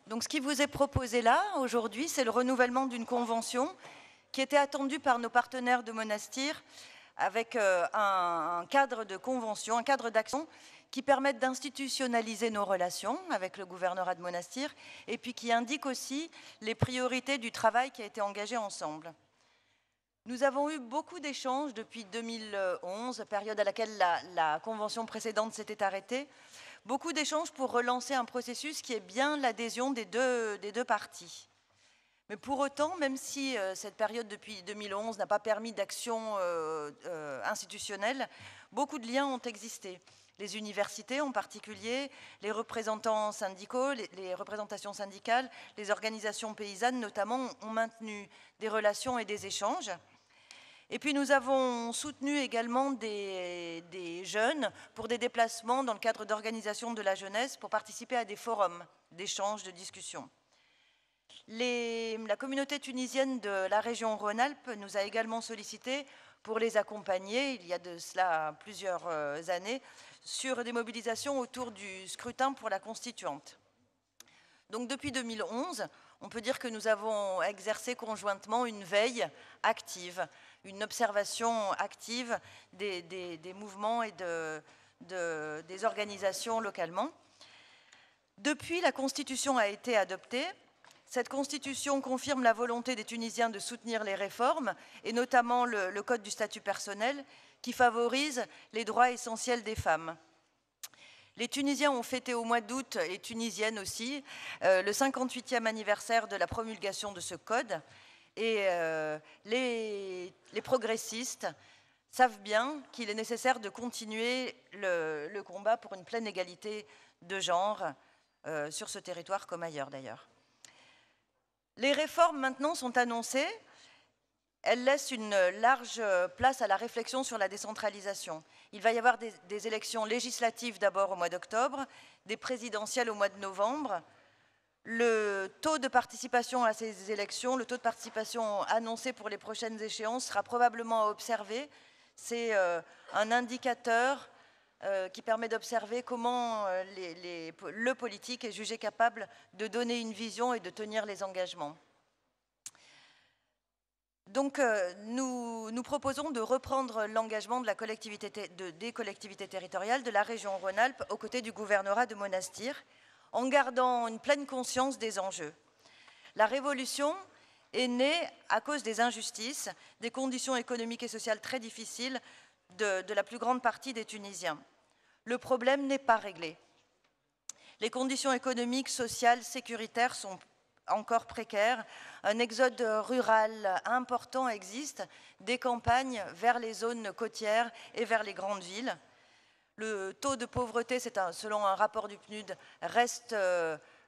Donc ce qui vous est proposé là, aujourd'hui, c'est le renouvellement d'une convention qui était attendue par nos partenaires de Monastir avec un cadre de convention, un cadre d'action qui permette d'institutionnaliser nos relations avec le gouvernorat de Monastir et puis qui indique aussi les priorités du travail qui a été engagé ensemble. Nous avons eu beaucoup d'échanges depuis 2011, période à laquelle la convention précédente s'était arrêtée, beaucoup d'échanges pour relancer un processus qui est bien l'adhésion des deux parties. Mais pour autant, même si cette période depuis 2011 n'a pas permis d'action institutionnelle, beaucoup de liens ont existé. Les universités en particulier, les représentants syndicaux, les représentations syndicales, les organisations paysannes notamment ont maintenu des relations et des échanges. Et puis nous avons soutenu également des jeunes pour des déplacements dans le cadre d'organisation de la jeunesse pour participer à des forums d'échanges, de discussions. La communauté tunisienne de la région Rhône-Alpes nous a également sollicité pour les accompagner, il y a de cela plusieurs années, sur des mobilisations autour du scrutin pour la constituante. Donc depuis 2011, on peut dire que nous avons exercé conjointement une veille active, une observation active des mouvements et des organisations localement. Depuis, la Constitution a été adoptée. Cette Constitution confirme la volonté des Tunisiens de soutenir les réformes, et notamment le Code du statut personnel, qui favorise les droits essentiels des femmes. Les Tunisiens ont fêté au mois d'août, et Tunisiennes aussi, le 58e anniversaire de la promulgation de ce code. Et les progressistes savent bien qu'il est nécessaire de continuer le combat pour une pleine égalité de genre sur ce territoire comme ailleurs d'ailleurs. Les réformes maintenant sont annoncées. Elles laissent une large place à la réflexion sur la décentralisation. Il va y avoir des élections législatives d'abord au mois d'octobre, des présidentielles au mois de novembre. Le taux de participation à ces élections, le taux de participation annoncé pour les prochaines échéances sera probablement à observer. C'est un indicateur qui permet d'observer comment le politique est jugé capable de donner une vision et de tenir les engagements. Donc, nous proposons de reprendre l'engagement des collectivités territoriales de la région Rhône-Alpes aux côtés du gouvernorat de Monastir, en gardant une pleine conscience des enjeux. La révolution est née à cause des injustices, des conditions économiques et sociales très difficiles de la plus grande partie des Tunisiens. Le problème n'est pas réglé. Les conditions économiques, sociales, sécuritaires sont encore précaires. Un exode rural important existe des campagnes vers les zones côtières et vers les grandes villes. Le taux de pauvreté, selon un rapport du PNUD, reste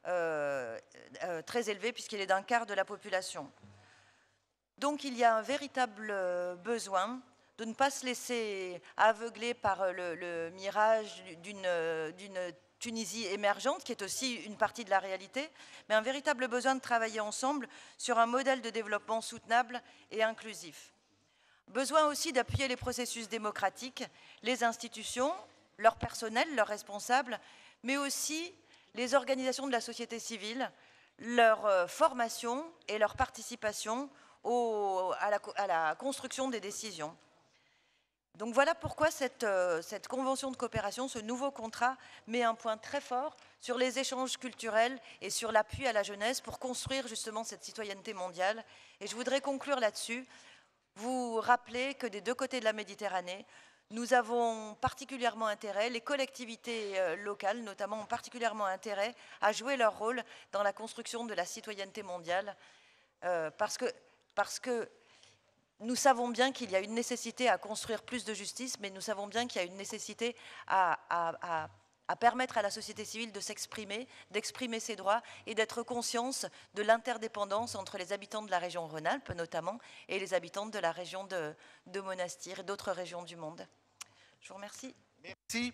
très élevé puisqu'il est d'un quart de la population. Donc il y a un véritable besoin de ne pas se laisser aveugler par le mirage d'une Tunisie émergente, qui est aussi une partie de la réalité, mais un véritable besoin de travailler ensemble sur un modèle de développement soutenable et inclusif. Besoin aussi d'appuyer les processus démocratiques, les institutions, leur personnel, leurs responsables, mais aussi les organisations de la société civile, leur formation et leur participation à la construction des décisions. Donc voilà pourquoi cette convention de coopération, ce nouveau contrat, met un point très fort sur les échanges culturels et sur l'appui à la jeunesse pour construire justement cette citoyenneté mondiale. Et je voudrais conclure là-dessus, vous rappeler que des deux côtés de la Méditerranée, nous avons particulièrement intérêt, les collectivités locales notamment ont particulièrement intérêt à jouer leur rôle dans la construction de la citoyenneté mondiale parce que nous savons bien qu'il y a une nécessité à construire plus de justice, mais nous savons bien qu'il y a une nécessité à permettre à la société civile de s'exprimer, d'exprimer ses droits et d'être consciente de l'interdépendance entre les habitants de la région Rhône-Alpes notamment et les habitants de la région de Monastir et d'autres régions du monde. Je vous remercie. Merci.